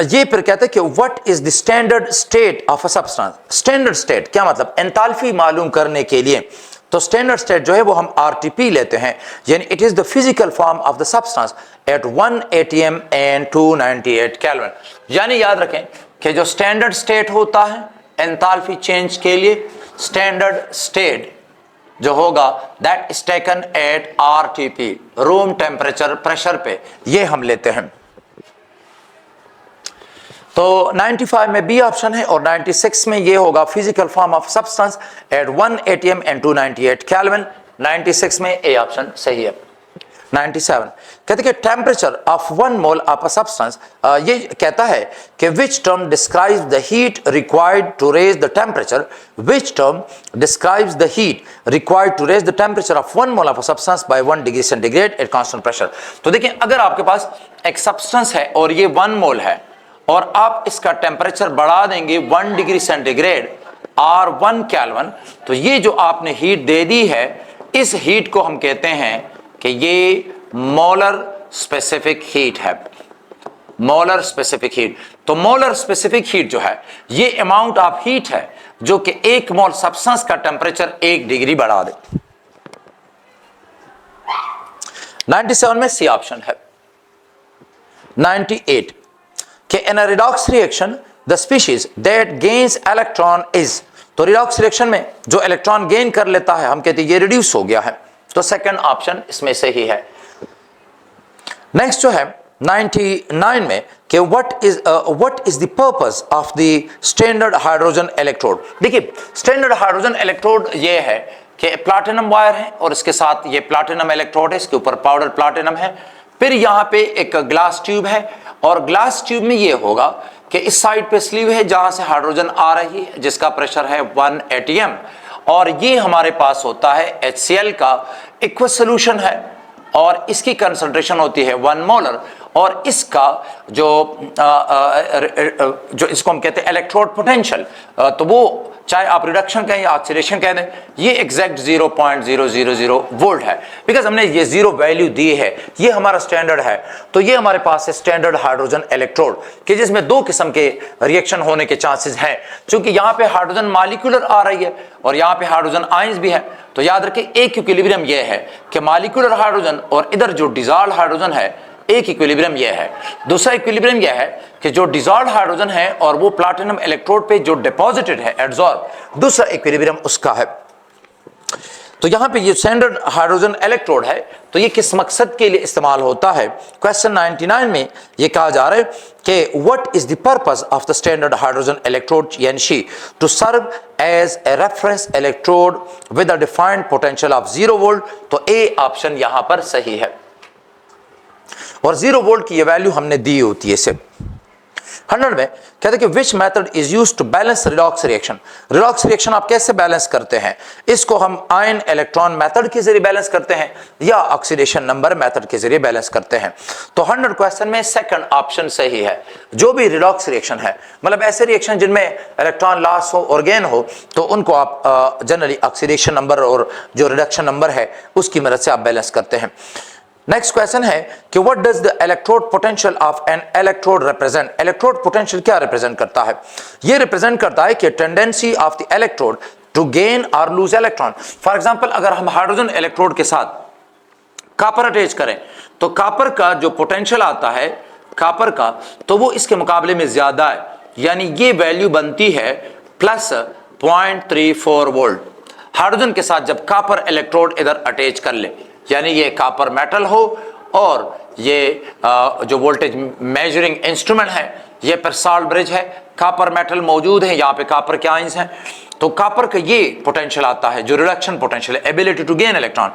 A: ये फिर कहते हैं कि what is the standard state of a substance. Standard state क्या मतलब, एंथैल्पी मालूम करने के लिए तो स्टैंडर्ड स्टेट जो है वो हम RTP लेते हैं, यानी it is the physical form of the substance at 1 atm and 298 kelvin. यानी याद रखें कि जो स्टैंडर्ड स्टेट होता है एंथैल्पी चेंज के लिए, स्टैंडर्ड स्टेट जो होगा that is taken at RTP room temperature pressure पे, ये हम लेते हैं। तो 95 में बी ऑप्शन है और 96 में ये होगा physical form of substance at 1 atm and 298 kelvin. 96 में ए ऑप्शन सही है। 97 कहते कि temperature of 1 mole of a substance, ये कहता है कि which term describes the heat required to raise the temperature, which term describes the heat required to raise the temperature of 1 mole of a substance by 1 degree centigrade at constant pressure. तो देखिए अगर आपके पास एक substance है और ये 1 मोल है और आप इसका टेम्परेचर बढ़ा देंगे 1 डिग्री सेंटीग्रेड और 1 केल्विन, तो ये जो आपने हीट दे दी है, इस हीट को हम कहते हैं कि ये मोलर स्पेसिफिक हीट है। मोलर स्पेसिफिक हीट, तो मोलर स्पेसिफिक हीट जो है ये अमाउंट ऑफ हीट है जो कि 1 मोल सब्सटेंस का टेम्परेचर 1 डिग्री बढ़ा दे। 97 में सी ऑप्शन है। 98 कि in a redox reaction the species that gains electron is, तो रिडॉक्स रिएक्शन में जो इलेक्ट्रॉन गेन कर लेता है हम कहते हैं ये रिड्यूस हो गया है, तो सेकंड ऑप्शन इसमें से ही है। नेक्स्ट जो है 99 में कि what is the purpose of the standard hydrogen electrode. देखिए स्टैंडर्ड हाइड्रोजन इलेक्ट्रोड ये है कि प्लैटिनम वायर है और इसके साथ ये प्लैटिनम इलेक्ट्रोड है, इसके ऊपर पाउडर प्लैटिनम है, फिर यहाँ पे एक ग्लास ट्यूब है और ग्लास ट्यूब में ये होगा कि इस साइड पे स्लीव है जहां से हाइड्रोजन आ रही है जिसका प्रेशर है 1 atm, और ये हमारे पास होता है HCl का एक्वस सोल्यूशन है और इसकी कंसंट्रेशन होती है 1 मोलर, और इसका जो इसको हम कहते हैं इलेक्ट्रोड पोटेंशियल, तो वो चाहे आप रिडक्शन कहें या ऑक्सीडेशन कह दें, ये एग्जैक्ट 0.000 वोल्ट है, बिकॉज हमने ये जीरो वैल्यू दी है, ये हमारा स्टैंडर्ड है। तो ये हमारे पास है स्टैंडर्ड हाइड्रोजन इलेक्ट्रोड कि जिसमें 2 किस्म के रिएक्शन होने के चांसेस हैं, क्योंकि यहाँ पे हाइड्रोजन मॉलिक्यूलर आ रही है और यहाँ पे हाइड्रोजन आयंस भी है। तो याद रखें एक इक्विलिब्रियम ये है कि मॉलिक्यूलर हाइड्रोजन और इधर जो डिसॉल्व्ड हाइड्रोजन है, एक इक्विलिब्रियम यह है। दूसरा इक्विलिब्रियम यह है कि जो डिसॉल्व्ड हाइड्रोजन है और वो प्लैटिनम इलेक्ट्रोड पे जो डिपॉजिटेड है एडसॉर्ब, दूसरा इक्विलिब्रियम उसका है। तो यहां पे ये स्टैंडर्ड हाइड्रोजन इलेक्ट्रोड है, तो ये किस मकसद के लिए इस्तेमाल होता है। क्वेश्चन 99 में ये कहा जा रहा है कि what is the purpose of the standard hydrogen electrode यानी to serve as a reference electrode with a defined potential of 0 volt. तो ए ऑप्शन यहां पर सही है और 0 वोल्ट की ये वैल्यू हमने दी होती है इसे। 100 में कहते हैं कि which method is used to balance redox reaction. Redox reaction आप कैसे बैलेंस करते हैं, इसको हम आयन इलेक्ट्रॉन मेथड के जरिए बैलेंस करते हैं या ऑक्सीडेशन नंबर मेथड के जरिए बैलेंस करते हैं। तो 100 क्वेश्चन में सेकंड ऑप्शन सही है। जो भी रिडॉक्स रिएक्शन है, मतलब ऐसे रिएक्शन जिनमें इलेक्ट्रॉन लॉस हो और गेन हो, तो उनको आप जनरली ऑक्सीडेशन नंबर और जो रिडक्शन नंबर है उसकी मदद से आप बैलेंस करते हैं। नेक्स्ट क्वेश्चन है कि what does the electrode potential of an electrode represent. Electrode potential क्या रिप्रेजेंट करता है, ये रिप्रेजेंट करता है कि tendency of the electrode to gain और लूज इलेक्ट्रॉन। फॉर एग्जांपल अगर हम हाइड्रोजन इलेक्ट्रोड के साथ कॉपर अटैच करें तो कॉपर का जो पोटेंशियल आता है कॉपर का, तो वो इसके मुकाबले में ज्यादा है, यानी ये वैल्यू बनती है प्लस 0.34 वोल्ट। हाइड्रोजन के साथ जब कॉपर इलेक्ट्रोड इधर अटैच कर ले, यानी ये कॉपर मेटल हो और ये जो वोल्टेज मेजरिंग इंस्ट्रूमेंट है ये पर सॉल्ट ब्रिज है, कॉपर मेटल मौजूद है, यहाँ पे कॉपर के आयंस हैं, तो कॉपर का ये पोटेंशियल आता है जो रिडक्शन पोटेंशियल है, एबिलिटी टू गेन इलेक्ट्रॉन।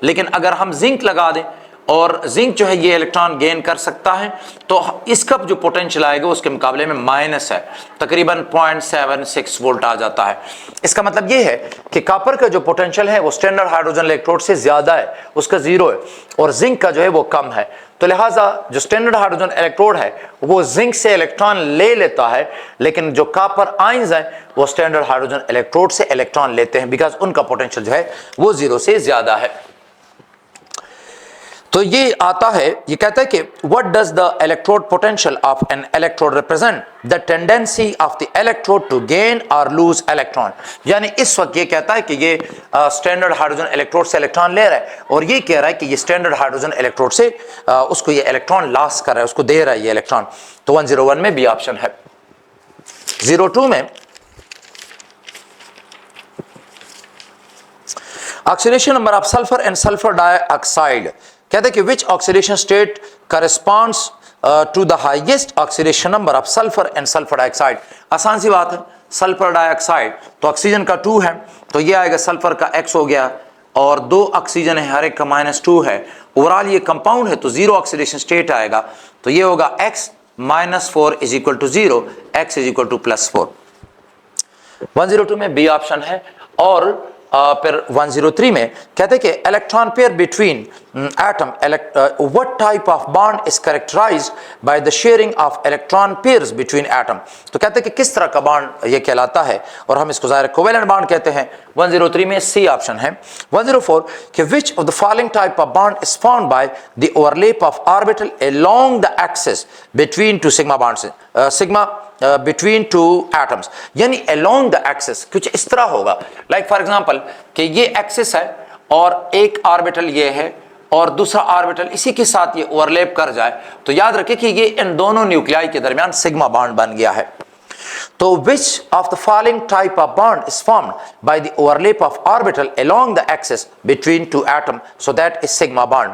A: लेकिन अगर हम जिंक लगा दें और जिंक जो है ये इलेक्ट्रॉन गेन कर सकता है, तो इसका जो पोटेंशियल आएगा उसके मुकाबले में माइनस है, तकरीबन 0.76 वोल्ट आ जाता है। इसका मतलब ये है कि कॉपर का जो पोटेंशियल है वो स्टैंडर्ड हाइड्रोजन इलेक्ट्रोड से ज्यादा है, उसका 0 है, और जिंक का जो है वो कम है। तो लिहाजा जो स्टैंडर्ड हाइड्रोजन इलेक्ट्रोड है वो जिंक से इलेक्ट्रॉन ले लेता है, लेकिन जो कॉपर आयंस हैं वो स्टैंडर्ड हाइड्रोजन इलेक्ट्रोड से इलेक्ट्रॉन लेते हैं, बिकॉज उनका पोटेंशियल जो है वो 0 से ज्यादा है। तो ये आता है, ये कहता है कि what does the electrode potential of an electrode represent the tendency of the electrode to gain और लूज इलेक्ट्रॉन। यानी इस वक्त ये कहता है कि ये स्टैंडर्ड हाइड्रोजन इलेक्ट्रोड से इलेक्ट्रॉन ले रहा है और ये कह रहा है कि ये स्टैंडर्ड हाइड्रोजन इलेक्ट्रोड से उसको ये इलेक्ट्रॉन लॉस कर रहा है, उसको दे रहा है ये इलेक्ट्रॉन। तो 101 में भी ऑप्शन है। 02 में oxidation number of sulphur and sulphur dioxide, कहते हैं कि which oxidation state corresponds to the highest oxidation number of sulphur and sulphur dioxide. आसान सी बात है, सल्फर डाइऑक्साइड तो ऑक्सीजन का 2 है, तो ये आएगा सल्फर का X हो गया और 2 ऑक्सीजन है, हर एक का -2 है, ओवरऑल ये कंपाउंड है तो 0 ऑक्सीडेशन स्टेट आएगा, तो ये होगा x -4 is equal to 0, x is equal to +4। 102 में बी ऑप्शन है। और फिर 103 में कहते हैं कि electron pair between atom, what type of bond is characterised by the sharing of electron pairs between atom. तो कहते हैं कि किस तरह का बॉन्ड ये कहलाता है, और हम इसको ज़ाहिर कोवेलेंट बॉन्ड कहते हैं। 103 में सी ऑप्शन है। 104 कि which of the following type of bond is found by the overlap of orbital along the axis between to sigma bonds, sigma between two atoms, यानी अलोंग द एक्सिस कुछ इस तरह होगा, लाइक फॉर एग्जांपल कि ये axis है और एक ऑर्बिटल ये है और दूसरा ऑर्बिटल इसी के साथ ये ओवरलैप कर जाए, तो याद रखें कि ये इन दोनों न्यूक्लियाई के दरमियान सिग्मा बॉन्ड बन गया है। तो which of the following type of bond is formed by the overlap of orbital along the axis between two atom, so that is sigma bond.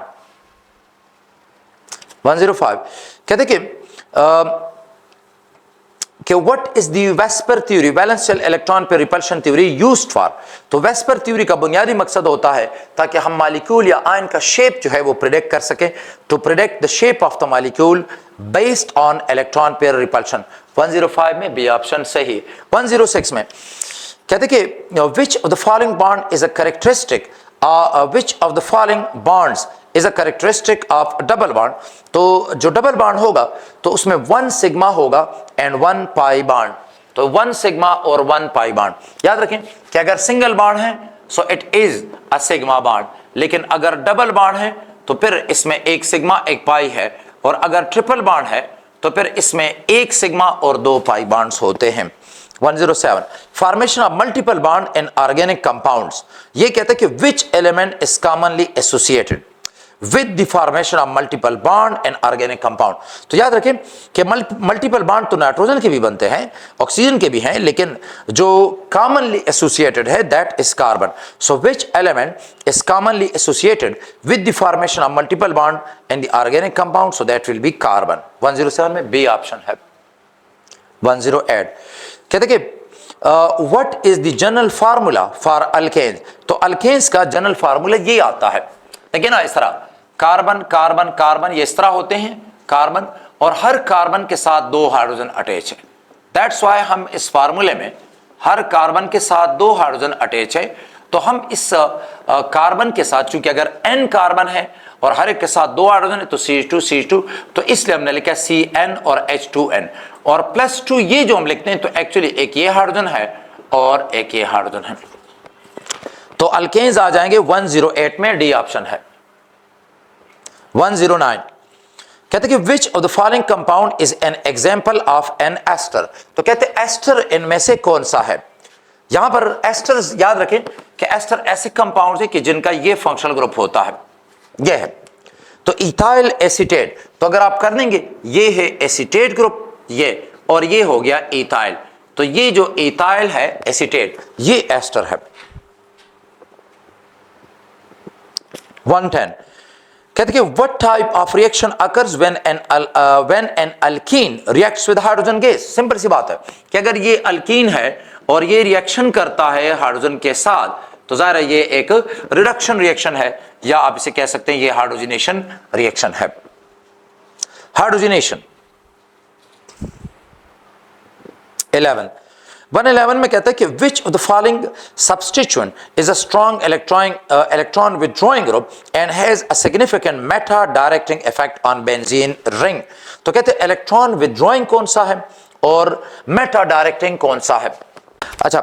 A: 105 कहते कि what is the VSEPR theory, valence shell electron pair repulsion theory used for. तो VSEPR theory का बुनियादी मकसद होता है ताकि हम मॉलिक्यूल या आयन का शेप जो है वो प्रिडिक्ट कर सके, to predict the shape of the molecule based on electron pair repulsion. 105 में बी ऑप्शन सही। 106 में कहते कि which of the following bond is a characteristic, which of the following bonds is a characteristic of double bond. तो जो double bond होगा तो उसमें 1 सिग्मा होगा एंड 1 पाई बॉन्ड, तो 1 सिग्मा और 1 पाई बॉन्ड। याद रखें कि अगर सिंगल बॉन्ड है so it is a sigma bond, लेकिन अगर डबल बॉन्ड है तो फिर इसमें 1 सिग्मा 1 पाई है, और अगर ट्रिपल बॉन्ड है तो फिर इसमें 1 सिग्मा और 2 पाई बॉन्ड्स होते हैं। 107 formation of multiple bond in organic compounds, ये कहते हैं कि विच element is commonly associated with the formation of multiple bond in organic compound. तो याद रखें कि मल्टीपल बॉन्ड तो नाइट्रोजन के भी बनते हैं, ऑक्सीजन के भी हैं, लेकिन जो कॉमनली एसोसिएटेड है that is carbon. So which element is commonly associated with the formation of multiple bond in the organic compound, so that will be carbon. 107 में बी ऑप्शन है। 108 कहते कि what is the general formula for alkanes. तो alkanes का जनरल formula ये आता है, देखिए ना, इस तरह कार्बन कार्बन कार्बन ये इस तरह होते हैं कार्बन, और हर कार्बन के साथ 2 हाइड्रोजन अटैच है। दैट्स वाई हम इस फार्मूले में हर कार्बन के साथ 2 हाइड्रोजन अटैच है, तो हम इस कार्बन के साथ, चूंकि अगर n कार्बन है और हर एक के साथ 2 हाइड्रोजन है तो CH2 तो इसलिए हमने लिखा CN और H2N, और +2 ये जो हम लिखते हैं तो एक्चुअली एक ये हाइड्रोजन है और एक ये हाइड्रोजन है। तो अल्केन्स आ जाएंगे 108 में, डी ऑप्शन है। 109 कहते कि which of the following compound is an example of an ester. तो कहते एस्टर इनमें से कौन सा है। यहां पर एस्टर याद रखें कि एस्टर ऐसे कंपाउंड है कि जिनका ये फंक्शनल ग्रुप होता है, ये है। तो इथाइल एसीटेट, तो अगर आप कर देंगे ये है एसीटेट ग्रुप, ये और ये हो गया इथाइल, तो ये जो इथाइल है एसीटेट ये एस्टर है। 110 कहते कि what type of reaction occurs when an alkene reacts with hydrogen gas. Simple सी बात है कि अगर ये अल्कीन है और ये रिएक्शन करता है हाइड्रोजन के साथ, तो जाहिर है ये एक रिडक्शन रिएक्शन है, या आप इसे कह सकते हैं ये हाइड्रोजनेशन रिएक्शन है। हाइड्रोजनेशन 111 में कहता है कि which of the following substituent is a strong electron withdrawing group and has a significant meta directing effect on benzene ring. तो कहते हैं इलेक्ट्रॉन विथड्रॉइंग कौन सा है और मेटा डायरेक्टिंग कौन सा है। अच्छा,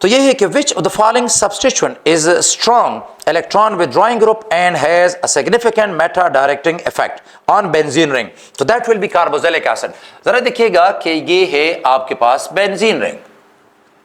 A: तो ये है कि which of the following substituent is strong electron withdrawing group and has a significant meta directing effect on benzene ring, तो that will be carboxylic acid. जरा देखिएगा कि ये है आपके पास बेंजीन रिंग,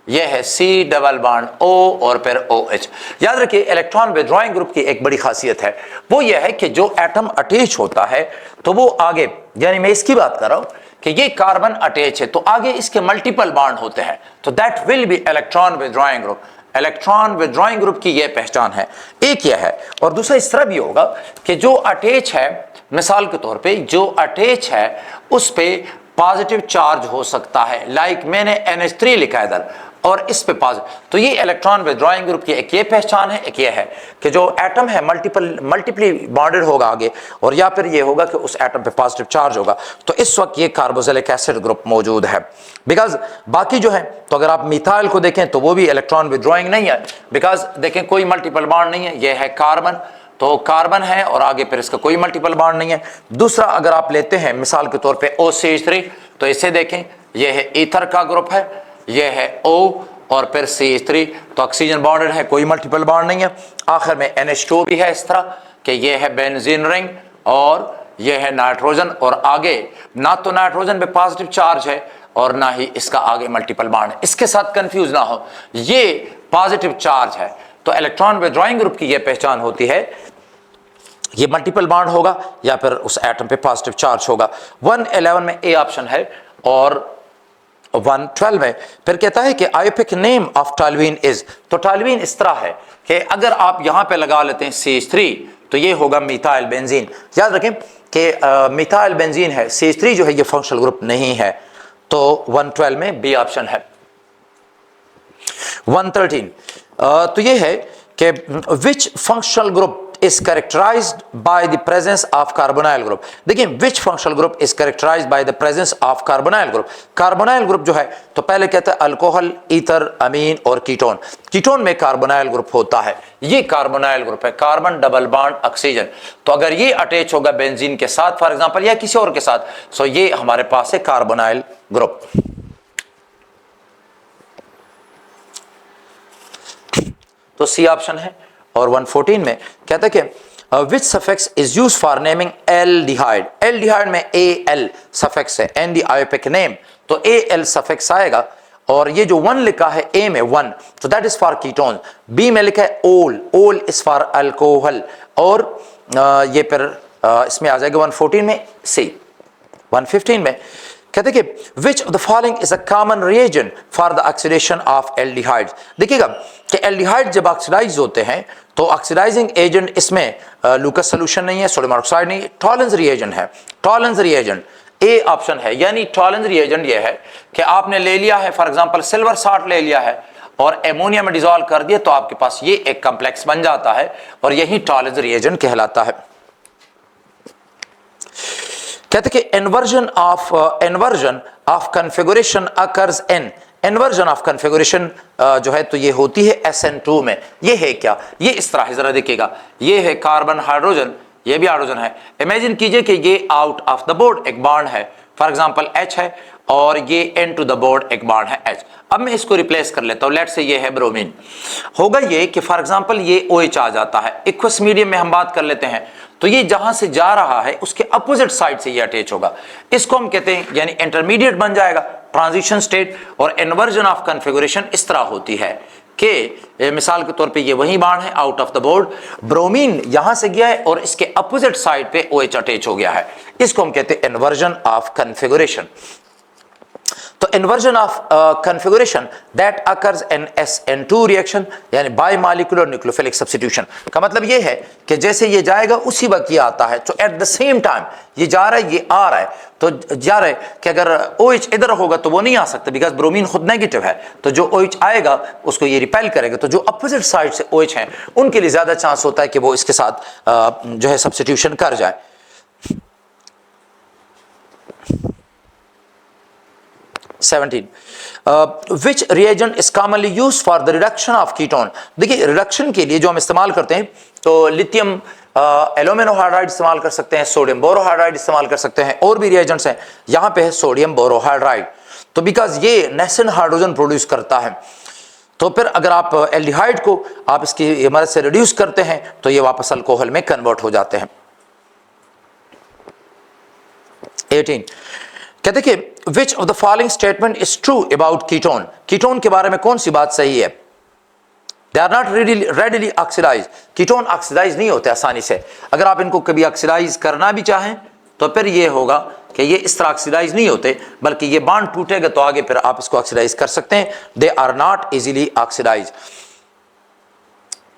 A: ये है C डबल बॉन्ड O और फिर OH। याद रखिए इलेक्ट्रॉन विथड्रॉइंग ग्रुप की एक बड़ी खासियत है, वो ये है कि जो एटम अटैच होता है तो वो आगे, यानी मैं इसकी बात कर रहा हूं कि ये कार्बन अटैच है तो आगे इसके मल्टीपल बॉन्ड होते हैं, तो that will B electron withdrawing group. Electron withdrawing group की ये पहचान है, एक यह है। और दूसरा इस तरह भी होगा कि जो अटैच है, मिसाल के तौर पे जो अटैच है उस पे पॉजिटिव चार्ज हो सकता है, लाइक मैंने NH3 लिखा है इधर, और इस पे तो ये इलेक्ट्रॉन विथड्रॉइंग ग्रुप की एक ये पहचान है, एक ये है कि जो एटम है मल्टीपली बॉन्डेड होगा आगे, और या फिर ये होगा कि उस एटम पे पॉजिटिव चार्ज होगा। तो इस वक्त ये कार्बोक्सिलिक एसिड ग्रुप मौजूद है। बिकॉज बाकी जो है, तो अगर आप मिथाइल को देखें तो वो भी इलेक्ट्रॉन विथड्रॉइंग नहीं है, बिकॉज देखें कोई मल्टीपल बॉन्ड नहीं है। ये है कार्बन, तो कार्बन है और आगे फिर इसका कोई मल्टीपल बॉन्ड नहीं है। दूसरा अगर आप लेते हैं मिसाल के तौर पे OCH3, तो इसे देखें, ये है ईथर का ग्रुप है, ये है O और फिर CH3, तो ऑक्सीजन बॉन्डेड है, कोई मल्टीपल बॉन्ड नहीं है। आखिर में NH2 भी है इस तरह कि ये है बेंजीन रिंग और ये है नाइट्रोजन, और आगे ना तो नाइट्रोजन पे पॉजिटिव चार्ज है और ना ही इसका आगे मल्टीपल बॉन्ड है। इसके साथ कंफ्यूज ना हो, ये पॉजिटिव चार्ज है। तो इलेक्ट्रॉन विथड्रॉइंग ग्रुप की ये पहचान होती है, ये मल्टीपल बॉन्ड होगा या फिर उस एटम पे पॉजिटिव चार्ज होगा। 111 में ए ऑप्शन है, और 112 में फिर कहता है कि आयोपिक नेम ऑफ टॉल्यूइन इज, तो टॉल्यूइन इस तरह है कि अगर आप यहां पे लगा लेते हैं CH3 तो ये होगा मिथाइल बेंजीन। याद रखें कि मिथाइल बेंजीन है, CH3 जो है ये फंक्शनल ग्रुप नहीं है। तो 112 में बी ऑप्शन है। 113 तो ये है कि विच functional group is characterized by the presence of carbonyl group। देखिए which functional group is characterized by the presence of carbonyl group। Carbonyl group जो है, तो पहले कहते हैं अल्कोहल, ईथर, अमीन और कीटोन। कीटोन में कार्बोनाइल ग्रुप होता है, ये कार्बोनाइल ग्रुप है, कार्बन डबल बॉन्ड ऑक्सीजन। तो अगर ये अटैच होगा बेंजीन के साथ फॉर एग्जांपल या किसी और के साथ, सो ये हमारे पास है कार्बोनाइल ग्रुप। तो सी ऑप्शन है। और 114 में कहता है कि which suffix is used for naming aldehyde. Aldehyde में AL सफिक्स है, एन दी आयोपिक नेम, तो AL सफिक्स आएगा। और ये जो 1 लिखा है A में 1, तो that is for ketone. B में लिखा है ओल, ओल इज फॉर अल्कोहल, और ये फिर इसमें आ जाएगा 114 में C। 115 में कहते हैं कि which of the following is a common reagent for the oxidation of aldehydes. देखिएगा कि एल्डिहाइड जब ऑक्सीडाइज होते हैं तो ऑक्सीडाइजिंग एजेंट इसमें लूकस सोल्यूशन नहीं है, सोडियम ऑक्साइड नहीं, टॉलरेंस रिएजेंट है। टॉलरेंस रिएजेंट ए ऑप्शन है, यानी टॉलरेंस रिएजेंट ये है कि आपने ले लिया है फॉर एग्जांपल सिल्वर साल्ट ले लिया है और एमोनिया में डिसॉल्व कर दिया, तो आपके पास ये एक कॉम्प्लेक्स बन जाता है और यही टॉलरेंस रिएजेंट कहलाता है। कहते कि inversion of configuration occurs in, inversion of configuration जो है तो ये होती है SN2 में। ये है क्या, ये इस तरह है, जरा देखिएगा, ये है कार्बन हाइड्रोजन, ये भी हाइड्रोजन है। इमेजिन कीजिए कि ये आउट ऑफ द बोर्ड एक बॉन्ड है, फॉर एग्जांपल H है और ये इनटू द बोर्ड एक बॉन्ड है H। अब मैं इसको रिप्लेस कर लेता हूं, लेट्स से ये है ब्रोमीन। होगा ये कि फॉर एग्जांपल ये OH आ जाता है, एक्वस मीडियम में हम बात कर लेते हैं, तो ये जहां से जा रहा है उसके अपोजिट साइड से ये अटैच होगा, इसको हम कहते हैं यानी इंटरमीडिएट बन जाएगा, ट्रांजिशन स्टेट। और इन्वर्जन ऑफ कॉन्फ़िगरेशन इस तरह होती है कि मिसाल के तौर पे ये वही बाण है out of the board, bromine यहां से गया है और इसके अपोजिट साइड पे OH अटैच हो गया है, इसको हम कहते हैं इन्वर्जन ऑफ कॉन्फ़िगरेशन। तो inversion of configuration that occurs in SN2 reaction, यानी बाय मॉलिक्यूलर न्यूक्लियोफिलिक सब्स्टिट्यूशन का मतलब ये है कि जैसे ये जाएगा उसी वक्त ये आता है, तो एट द सेम टाइम ये जा रहा है ये आ रहा है, तो जा रहा है कि अगर OH इधर होगा तो वो नहीं आ सकता बिकॉज ब्रोमीन खुद नेगेटिव है, तो जो OH आएगा उसको ये रिपेल करेगा, तो जो अपोजिट साइड से OH हैं उनके लिए ज्यादा चांस होता है कि वो इसके साथ जो है सब्स्टिट्यूशन कर जाए। Which reagent is commonly used for the reduction of ketone. देखिए रिडक्शन के लिए जो हम इस्तेमाल करते हैं तो लिथियम एल्यूमिनो हाइड्राइड इस्तेमाल कर सकते हैं, सोडियम बोरोहाइड्राइड इस्तेमाल कर सकते हैं, और भी रिएजेंट्स हैं। यहां पे है सोडियम बोरोहाइड्राइड, तो बिकॉज ये नेसेंट हाइड्रोजन प्रोड्यूस करता है, तो फिर अगर आप एल्डिहाइड को आप इसकी मदद से रिड्यूस करते हैं तो ये वापस अल्कोहल में कन्वर्ट हो जाते हैं। 18 कहते कि which of the following statement is true about ketone. Ketone के बारे में कौन सी बात सही है। They are not readily oxidise, ketone oxidise नहीं होते आसानी से। अगर आप इनको कभी ऑक्सीडाइज करना भी चाहें तो फिर ये होगा कि ये इस तरह ऑक्सीडाइज नहीं होते, बल्कि ये बॉन्ड टूटेगा तो आगे फिर आप इसको ऑक्सीडाइज कर सकते हैं। They are not easily oxidise.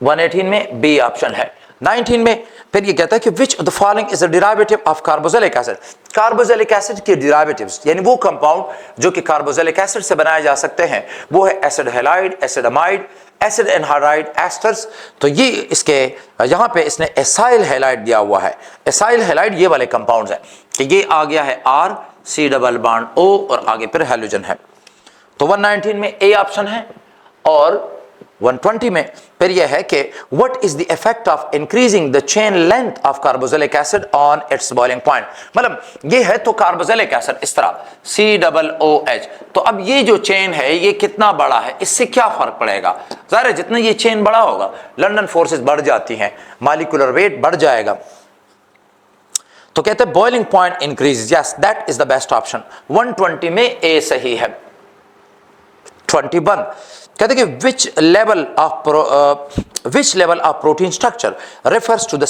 A: 118 में बी ऑप्शन है। 19 में फिर ये कहता है कि which of the following is a derivative of carboxylic acid. Carboxylic acid के डेरिवेटिव्स यानी वो कंपाउंड जो कि कार्बोक्सिलिक एसिड से बनाए जा सकते हैं वो है acid halide, acid amide, acid anhydride asters. तो ये इसके यहां पे इसने एसाइल हैलाइड दिया हुआ है। एसाइल हैलाइड ये वाले कंपाउंड्स हैं कि ये आ गया है R C double bond O और आगे फिर हैलोजन है। तो 119 में ए ऑप्शन है और 120 में फिर यह है कि what is the effect of increasing the chain length of carboxylic acid on it's boiling point. मतलब ये है तो कार्बोक्सिलिक एसिड इस तरह COOH, तो अब ये जो चेन है ये कितना बड़ा है, इससे क्या फर्क पड़ेगा? जाहिर है जितना ये चेन बड़ा होगा लंदन फोर्सेस बढ़ जाती हैं, मॉलिक्यूलर वेट बढ़ जाएगा। तो कहते हैं boiling point increase, yes that is the best option. 120 में ए सही है। 21 कहते हैं कि which level of protein structure refers to the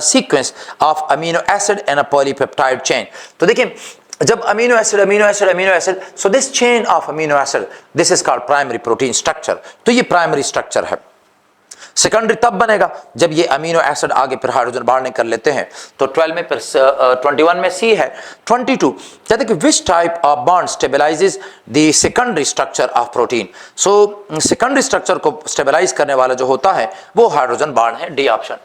A: sequence of amino acid and a polypeptide chain। तो देखिए जब amino acid, so this chain of amino acid this is called primary protein structure। तो ये प्राइमरी स्ट्रक्चर है। Secondary तब बनेगा जब ये अमीनो एसिड आगे फिर हाइड्रोजन बाहर निकल लेते हैं। तो 12 में फिर 21 में सी है। 22 कहते हैं कि which type of bond stabilises the secondary structure of protein. So secondary structure को स्टेबलाइज करने वाला जो होता है वो हाइड्रोजन बॉन्ड है, डी ऑप्शन।